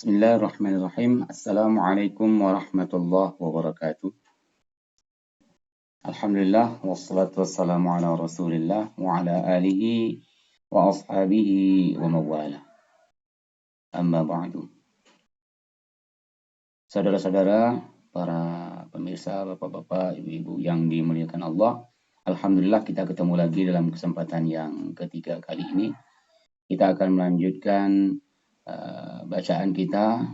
Bismillahirrahmanirrahim. Assalamualaikum warahmatullahi wabarakatuh. Alhamdulillah wassalatu wassalamu ala Rasulillah wa ala alihi wa ashabihi wa mawala. Amma ba'du. Saudara-saudara, para pemirsa, bapak-bapak, ibu-ibu yang dimuliakan Allah, alhamdulillah kita ketemu lagi dalam kesempatan yang ketiga kali ini. Kita akan melanjutkan bacaan kita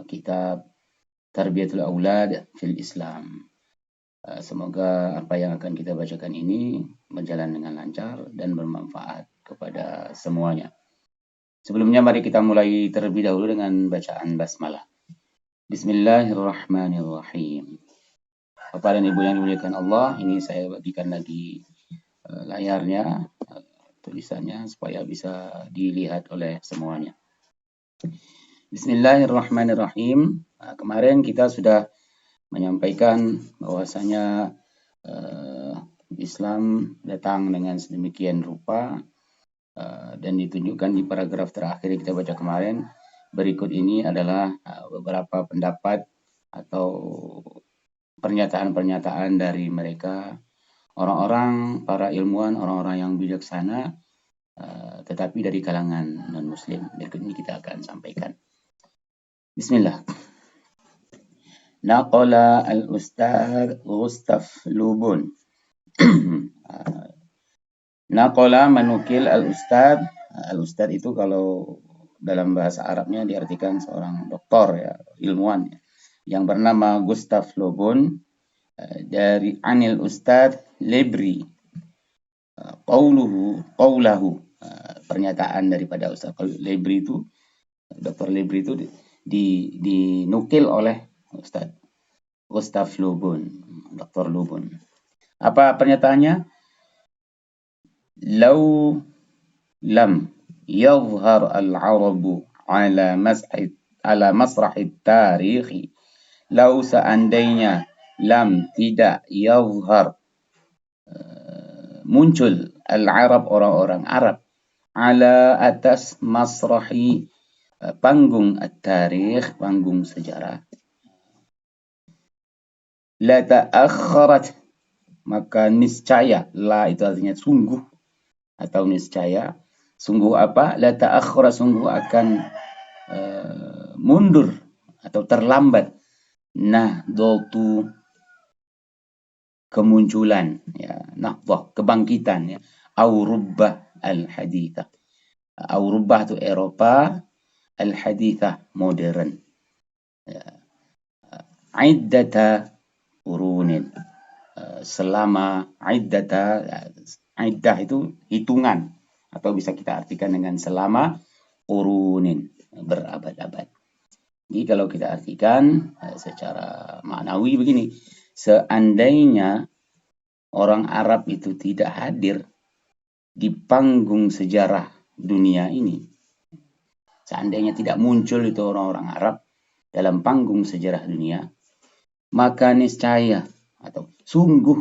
kitab Tarbiyatul Aulad fil Islam. Semoga apa yang akan kita bacakan ini berjalan dengan lancar dan bermanfaat kepada semuanya. Sebelumnya mari kita mulai terlebih dahulu dengan bacaan basmalah. Bismillahirrahmanirrahim. Bapak dan Ibu yang dimuliakan Allah, ini saya bagikan lagi layarnya, tulisannya supaya bisa dilihat oleh semuanya. Bismillahirrahmanirrahim. Kemarin kita sudah menyampaikan bahwasanya Islam datang dengan sedemikian rupa dan ditunjukkan di paragraf terakhir yang kita baca kemarin. Berikut ini adalah beberapa pendapat atau pernyataan-pernyataan dari mereka, orang-orang, para ilmuwan, orang-orang yang bijaksana, tetapi dari kalangan non-muslim. Berikut ini kita akan sampaikan. Bismillah. Naqala al-Ustadz Gustav Lubun. Naqala menukil al-Ustadz. Al-Ustadz itu kalau dalam bahasa Arabnya diartikan seorang doktor, ya, ilmuwan, ya, yang bernama Gustav Lubun dari Anil Ustadz Lebri. Qawlahu, pernyataan daripada Ustadz Lebri itu, Dr. Lebri itu dinukil oleh Ustadz Gustav Lubun, Dr. Lubun. Apa pernyataannya? Lau lam yadhhar al-Arabu ala masrahit tarikhi. Lau seandainya lam tidak yadhhar muncul al-Arab, orang-orang Arab, ala atas masrahi panggung at-tarikh, panggung sejarah, la ta'akharat, maka niscaya, la itu artinya sungguh atau niscaya, sungguh apa? La ta'akharat, sungguh akan mundur atau terlambat, nahdatu, kemunculan, ya, nahdah, kebangkitan, ya, au rubbah al-hadithah. Au rubbah itu Eropa, al-hadithah modern, ya. Iddata qurunin, selama iddah itu hitungan, atau bisa kita artikan dengan selama qurunin, berabad-abad. Jadi kalau kita artikan secara maknawi begini, seandainya orang Arab itu tidak hadir di panggung sejarah dunia ini, seandainya tidak muncul itu orang-orang Arab dalam panggung sejarah dunia, maka niscaya atau sungguh,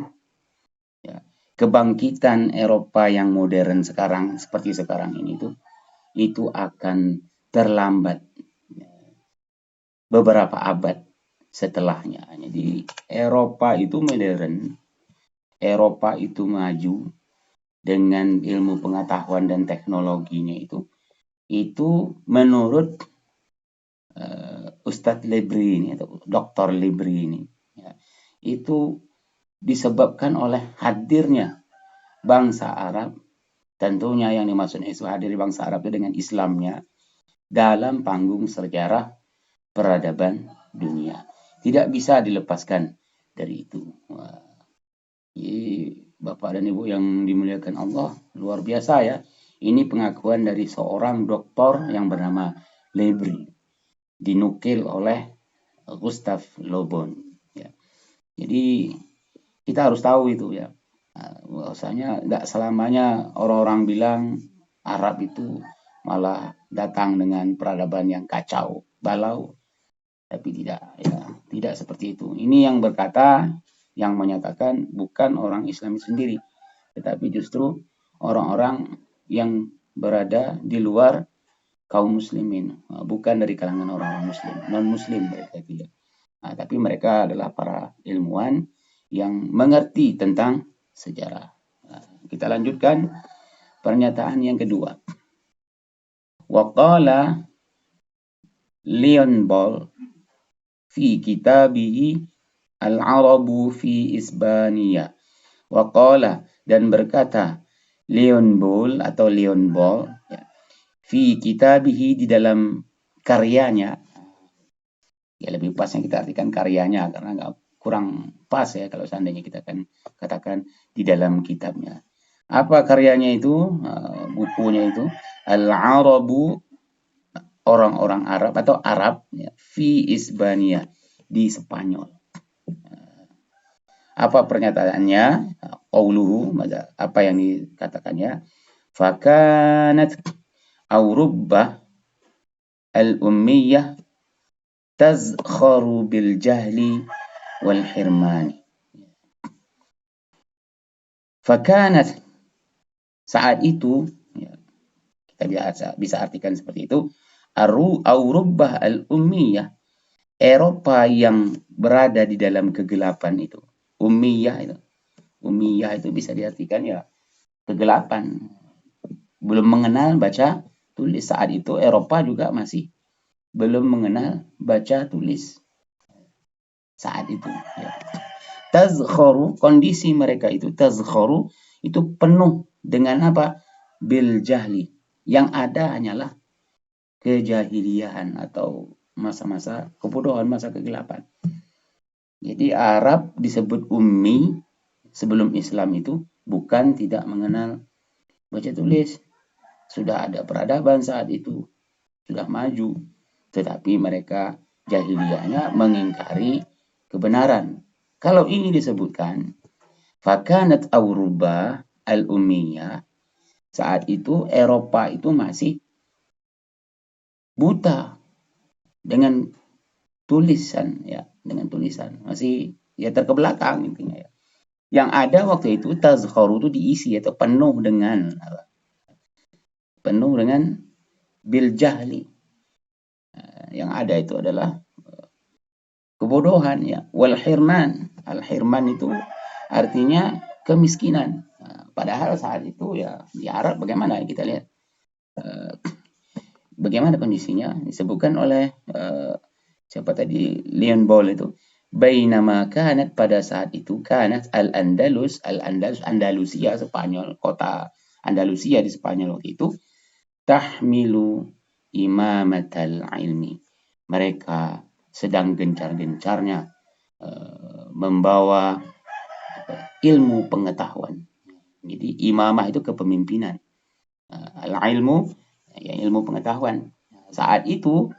ya, kebangkitan Eropa yang modern sekarang, seperti sekarang ini itu akan terlambat beberapa abad setelahnya. Jadi Eropa itu modern, Eropa itu maju dengan ilmu pengetahuan dan teknologinya itu menurut Ustadz Lebri ini atau Dr. Lebri ini, ya, itu disebabkan oleh hadirnya bangsa Arab. Tentunya yang dimaksud itu hadir bangsa Arab itu dengan Islamnya dalam panggung sejarah peradaban dunia. Tidak bisa dilepaskan dari itu. Bapak dan Ibu yang dimuliakan Allah, luar biasa, ya. Ini pengakuan dari seorang doktor yang bernama Lebri, dinukil oleh Gustav Lubun, ya. Jadi kita harus tahu itu, ya, bahwasanya tidak selamanya orang-orang bilang Arab itu malah datang dengan peradaban yang kacau balau, tapi tidak, ya, tidak seperti itu. Ini yang berkata, yang menyatakan bukan orang Islam sendiri, tetapi justru orang-orang yang berada di luar kaum muslimin, bukan dari kalangan orang-orang muslim, non-muslim mereka itu ya. Tapi mereka adalah para ilmuwan yang mengerti tentang sejarah. Kita lanjutkan pernyataan yang kedua. Waqala Leon Ball fi kitabihi Al-Arabu fi Isbania. Waqala, dan berkata Leon Ball atau Leon Ball ya, fi kitabihi, di dalam karyanya. Ya lebih pasnya kita artikan karyanya karena nggak kurang pas ya kalau seandainya kita akan katakan di dalam kitabnya. Apa karyanya itu? Bukunya itu Al-Arabu, orang-orang Arab atau Arab ya, fi Isbania, di Spanyol. Apa pernyataannya? Qauluhu, apa yang dikatakannya? Fakanat Aurubbah al-ummiyah tazkharu bil jahli wal hirmani. Fakanat, saat itu ya, kita bisa artikan seperti itu, Aurubbah al-ummiyah, Eropa yang berada di dalam kegelapan itu. Ummiyah itu bisa diartikan ya kegelapan, belum mengenal baca tulis. Saat itu Eropa juga masih belum mengenal baca tulis saat itu ya. Tazkharu, kondisi mereka itu tazkharu itu penuh dengan apa? Bil jahli, yang ada hanyalah kejahilian atau masa-masa kebodohan, masa kegelapan. Jadi Arab disebut ummi sebelum Islam itu bukan tidak mengenal baca tulis. Sudah ada peradaban saat itu, sudah maju. Tetapi mereka jahiliyahnya mengingkari kebenaran. Kalau ini disebutkan, fakanat Auruba al-ummiyah, saat itu Eropa itu masih buta dengan tulisan ya, dengan tulisan masih ya terkebelakang intinya ya. Yang ada waktu itu tazkharu itu diisi atau penuh dengan bil jahli. Yang ada itu adalah kebodohan ya, wal hirman. Al hirman itu artinya kemiskinan. Padahal saat itu ya di Arab bagaimana kita lihat bagaimana kondisinya disebutkan oleh siapa tadi, Leon Ball itu. Bainama kanat, pada saat itu, kanat al-Andalus, Andalusia, Spanyol, kota Andalusia di Spanyol waktu itu, tahmilu imamatal ilmi. Mereka sedang gencar-gencarnya membawa ilmu pengetahuan. Jadi imamah itu kepemimpinan. Al-ilmu ya ilmu pengetahuan. Saat itu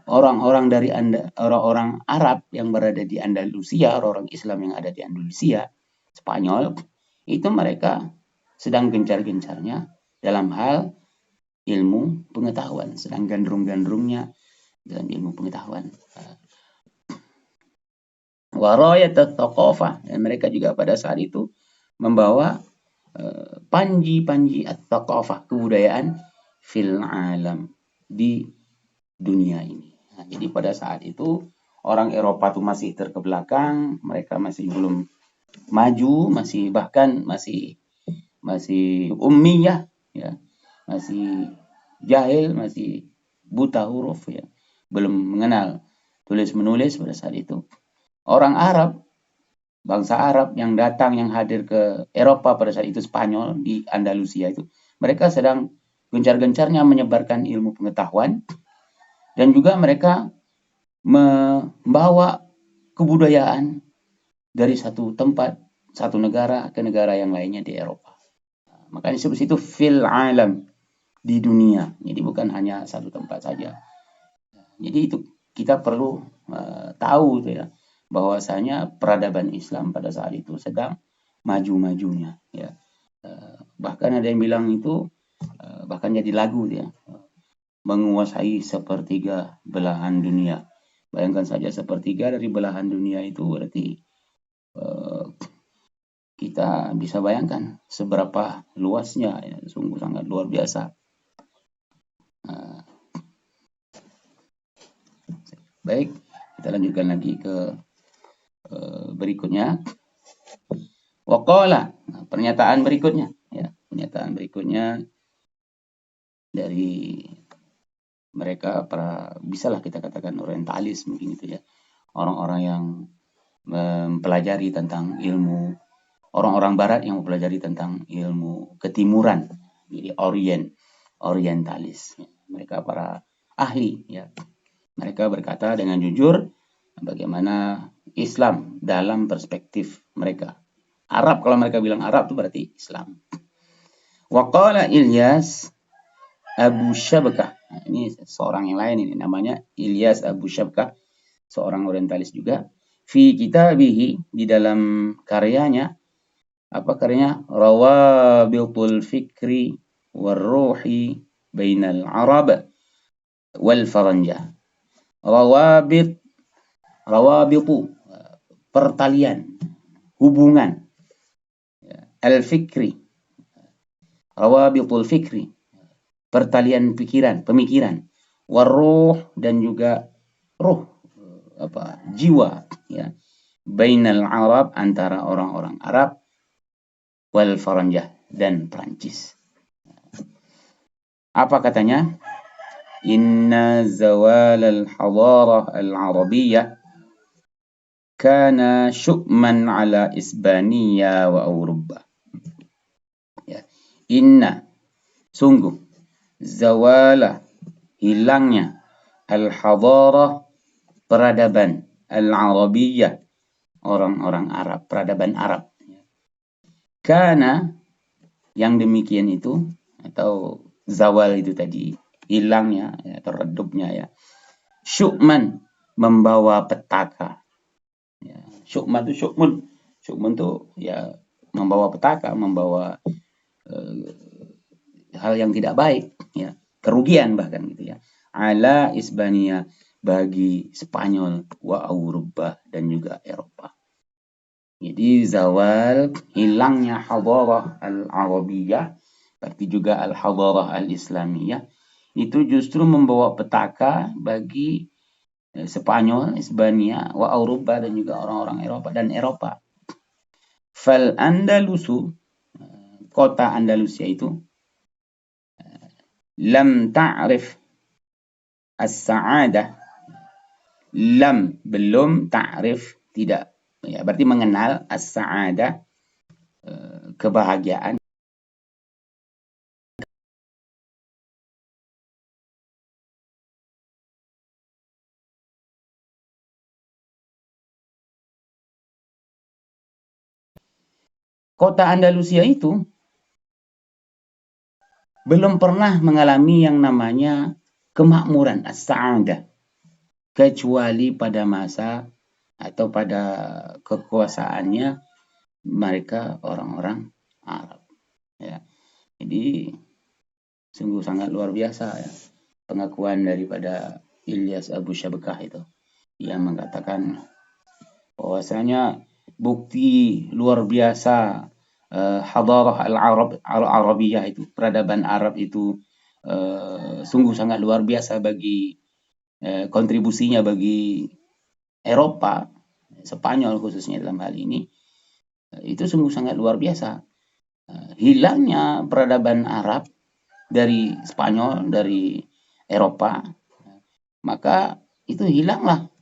orang-orang Arab yang berada di Andalusia, orang-orang Islam yang ada di Andalusia, Spanyol, itu mereka sedang gencar-gencarnya dalam hal ilmu pengetahuan, sedang gandrung-gandrungnya dalam ilmu pengetahuan. Warayat at-thaqafah, dan mereka juga pada saat itu membawa panji-panji at-thaqafah, kebudayaan fil alam, di dunia ini. Nah, jadi pada saat itu orang Eropa tuh masih terkebelakang, mereka masih belum maju, bahkan masih ummiyah ya, masih jahil, masih buta huruf ya, belum mengenal tulis menulis pada saat itu. Orang Arab, bangsa Arab yang datang, yang hadir ke Eropa pada saat itu, Spanyol di Andalusia itu, mereka sedang gencar-gencarnya menyebarkan ilmu pengetahuan. Dan juga mereka membawa kebudayaan dari satu tempat, satu negara ke negara yang lainnya di Eropa. Makanya disebut itu fil alam, di dunia. Jadi bukan hanya satu tempat saja. Jadi itu kita perlu tahu ya, bahwasanya peradaban Islam pada saat itu sedang maju-majunya. Ya. Bahkan ada yang bilang itu, bahkan jadi lagu ya, menguasai sepertiga belahan dunia. Bayangkan saja sepertiga dari belahan dunia itu berarti kita bisa bayangkan seberapa luasnya ya, sungguh sangat luar biasa. Baik, kita lanjutkan lagi ke berikutnya. Waqala, pernyataan berikutnya, ya, pernyataan berikutnya dari mereka para, bisalah kita katakan orientalis mungkin itu ya, orang-orang yang mempelajari tentang ilmu, orang-orang barat yang mempelajari tentang ilmu ketimuran, jadi orientalis, mereka para ahli ya. Mereka berkata dengan jujur bagaimana Islam dalam perspektif mereka. Arab, kalau mereka bilang Arab itu berarti Islam. Waqala Ilyas Abu Syabkah. Ini seorang yang lain ini, namanya Ilyas Abu Syabkah, seorang orientalis juga. Fi kitabihi, di dalam karyanya, apa karyanya? Rawabitul fikri warruhi bainal Arab wal Faranjah. Rawabitu, pertalian, hubungan, al-fikri, rawabitul fikri, pertalian pikiran, pemikiran, waruh, dan juga ruh, jiwa, ya, bainal Arab, antara orang-orang Arab, wal Faranjah, dan Perancis. Apa katanya? Inna zawal al-hadarah al-arabiyyah kana syu'man ala Isbaniya wa Auruba. Ya. Inna, sungguh, zawala, hilangnya, al-hadarah, peradaban, al-arabiyyah, orang-orang Arab, peradaban Arab. Kana, yang demikian itu, atau zawal itu tadi, hilangnya atau redupnya ya. Syu'man, membawa petaka. Ya, syu'man itu syu'mun itu ya membawa petaka, membawa hal yang tidak baik, ya, kerugian bahkan gitu ya. Ala Isbania, bagi Spanyol, wa Auruba, dan juga Eropa. Jadi zawal, hilangnya hadarah al-arabiyyah, berarti juga al-hadarah al-islamiyah, itu justru membawa petaka bagi Spanyol, Hispania, wa Auruba, dan juga orang-orang Eropa dan Eropa. Fal Andalusu, kota Andalusia itu, lam ta'rif as-sa'adah, lam, belum, ta'rif, tidak, ya, berarti mengenal, as-sa'adah, kebahagiaan. Kota Andalusia itu belum pernah mengalami yang namanya kemakmuran, as-sa'adah, kecuali pada masa atau pada kekuasaannya mereka orang-orang Arab. Ya. Jadi sungguh sangat luar biasa ya, pengakuan daripada Ilyas Abu Syabkah itu, yang mengatakan bahwasanya bukti luar biasa hadarah al-Arabiyah itu, peradaban Arab itu sungguh sangat luar biasa bagi kontribusinya bagi Eropa, Spanyol khususnya dalam hal ini, itu sungguh sangat luar biasa. Hilangnya peradaban Arab dari Spanyol, dari Eropa, maka itu hilanglah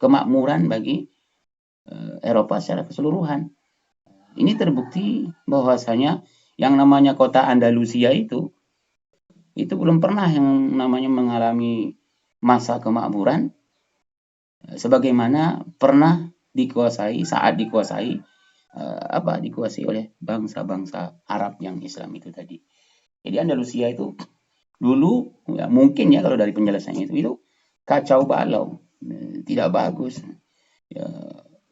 kemakmuran bagi Eropa secara keseluruhan. Ini terbukti bahwasanya yang namanya kota Andalusia itu belum pernah yang namanya mengalami masa kemakmuran sebagaimana pernah dikuasai, saat dikuasai dikuasai oleh bangsa-bangsa Arab yang Islam itu tadi. Jadi Andalusia itu dulu ya, mungkin ya kalau dari penjelasannya itu kacau balau, tidak bagus. Ya,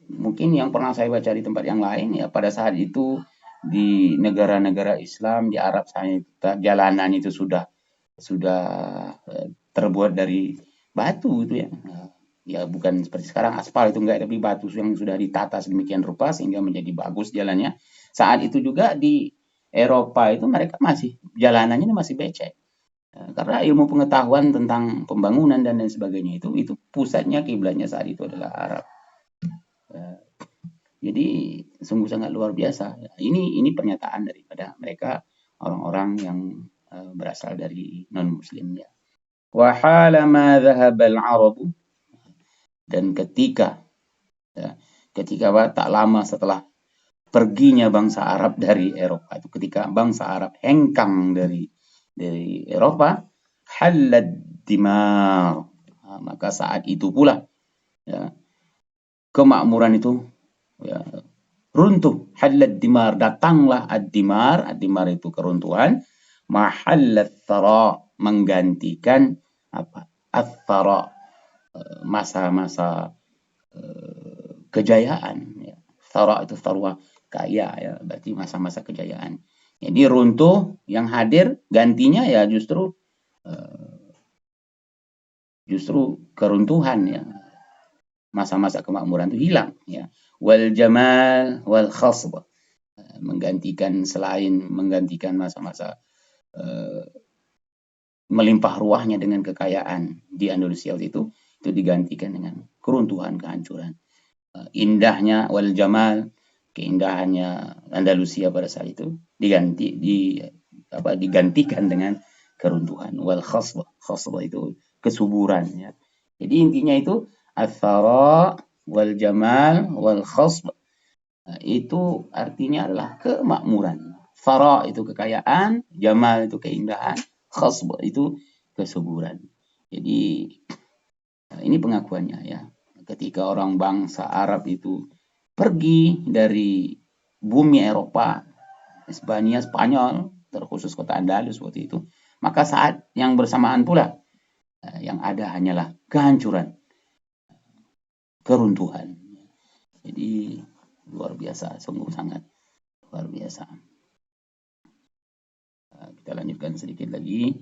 mungkin yang pernah saya baca di tempat yang lain ya, pada saat itu di negara-negara Islam di Arab sana, jalanan itu sudah terbuat dari batu gitu ya. Ya bukan seperti sekarang aspal itu enggak, tapi batu yang sudah ditata sedemikian rupa sehingga menjadi bagus jalannya. Saat itu juga di Eropa itu mereka masih jalanannya masih becek. Karena ilmu pengetahuan tentang pembangunan dan lain sebagainya itu pusatnya kiblatnya saat itu adalah Arab. Jadi sungguh sangat luar biasa. Ini pernyataan daripada mereka orang-orang yang berasal dari non muslim ya. Wa hala ma dhahaba al-arabu, dan ketika tak lama setelah perginya bangsa Arab dari Eropa, itu ketika bangsa Arab hengkang dari Eropa, halad dimar, maka saat itu pula ya, kemakmuran itu ya, runtuh. Halad dimar, datanglah ad-dimar itu keruntuhan. Mahallat thara, menggantikan apa? Ath-thara, masa-masa kejayaan ya. Thara itu tharwa, kaya ya, berarti masa-masa kejayaan. Jadi runtuh, yang hadir gantinya ya justru keruntuhan ya. Masa-masa kemakmuran itu hilang ya. Wal jamal wal khasb, menggantikan masa-masa melimpah ruahnya dengan kekayaan di Andalusia itu digantikan dengan keruntuhan, kehancuran. Indahnya wal jamal, keindahannya Andalusia pada saat itu digantikan dengan keruntuhan. Wal khasb itu kesuburan ya. Jadi intinya itu athara wal jamal wal khasb, itu artinya adalah kemakmuran. Thara itu kekayaan, jamal itu keindahan, khasb itu kesuburan. Jadi ini pengakuannya ya. Ketika orang bangsa Arab itu pergi dari bumi Eropa, Hispania, Spanyol, terkhusus kota Andalus waktu itu, maka saat yang bersamaan pula yang ada hanyalah kehancuran, keruntuhan. Jadi luar biasa, sungguh sangat luar biasa. Kita lanjutkan sedikit lagi.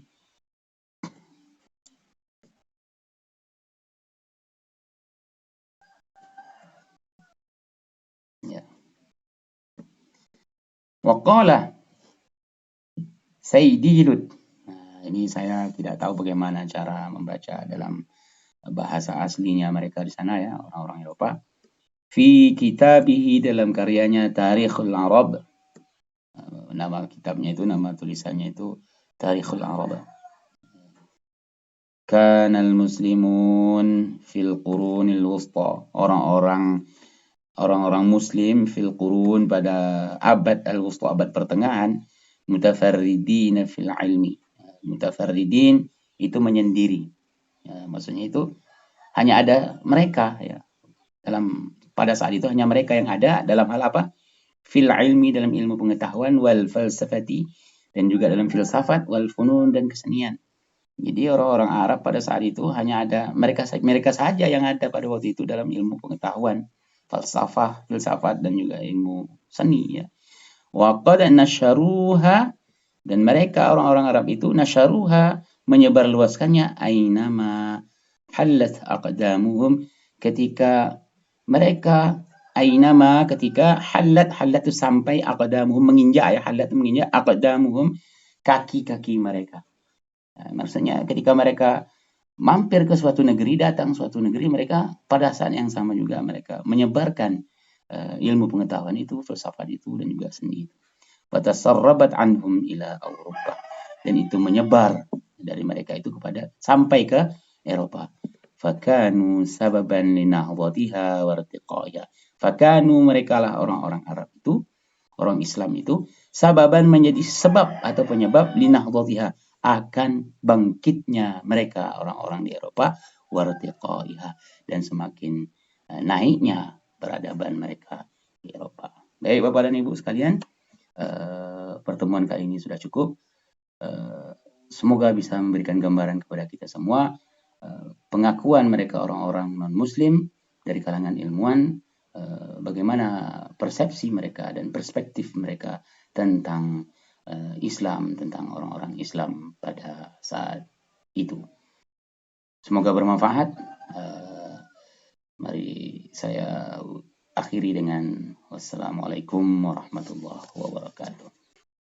Ya. Waqala Sayyidilud. Ini saya tidak tahu bagaimana cara membaca dalam bahasa aslinya mereka di sana ya, orang-orang Eropa. Fi kitabihi, dalam karyanya Tarikhul Arab. Nama kitabnya itu, nama tulisannya itu Tarikhul Arab. Kanal muslimun fil qurunil wusta. Orang-orang muslim fil qurun, pada abad al-wusta, abad pertengahan, mutafarridin fil ilmi. Mutafarridin itu menyendiri. Ya, maksudnya itu hanya ada mereka ya. Pada saat itu hanya mereka yang ada dalam hal apa? Fil ilmi, dalam ilmu pengetahuan, wal falsafati, dan juga dalam filsafat, wal funun, dan kesenian. Jadi orang-orang Arab pada saat itu hanya ada mereka saja yang ada pada waktu itu dalam ilmu pengetahuan, falsafah, filsafat, dan juga ilmu seni ya. Wa qad nasyaruha, dan mereka orang-orang Arab itu nasyaruha, menyebarluaskannya, ainama halat aqdamuhum, ketika mereka ketika halat itu sampai, aqdamuhum menginjak ya, halat menginjak, aqdamuhum kaki-kaki mereka. Maksudnya ketika mereka mampir ke suatu negeri, datang suatu negeri, mereka pada saat yang sama juga mereka menyebarkan ilmu pengetahuan itu, filsafat itu, dan juga seni itu. Fatasarrabat anhum ila Eropa, dan itu menyebar dari mereka itu sampai ke Eropa. Fakanu sababan linahdatiha wartiqaya. Fakanu, mereka lah orang-orang Arab itu, orang Islam itu, sababan menjadi sebab atau penyebab, linahdatiha, akan bangkitnya mereka orang-orang di Eropa, wartiqaya, dan semakin naiknya peradaban mereka di Eropa. Baik Bapak dan Ibu sekalian, pertemuan kali ini sudah cukup. Semoga bisa memberikan gambaran kepada kita semua pengakuan mereka orang-orang non-muslim dari kalangan ilmuwan, bagaimana persepsi mereka dan perspektif mereka tentang Islam, tentang orang-orang Islam pada saat itu. Semoga bermanfaat. Mari saya akhiri dengan wassalamualaikum warahmatullahi wabarakatuh.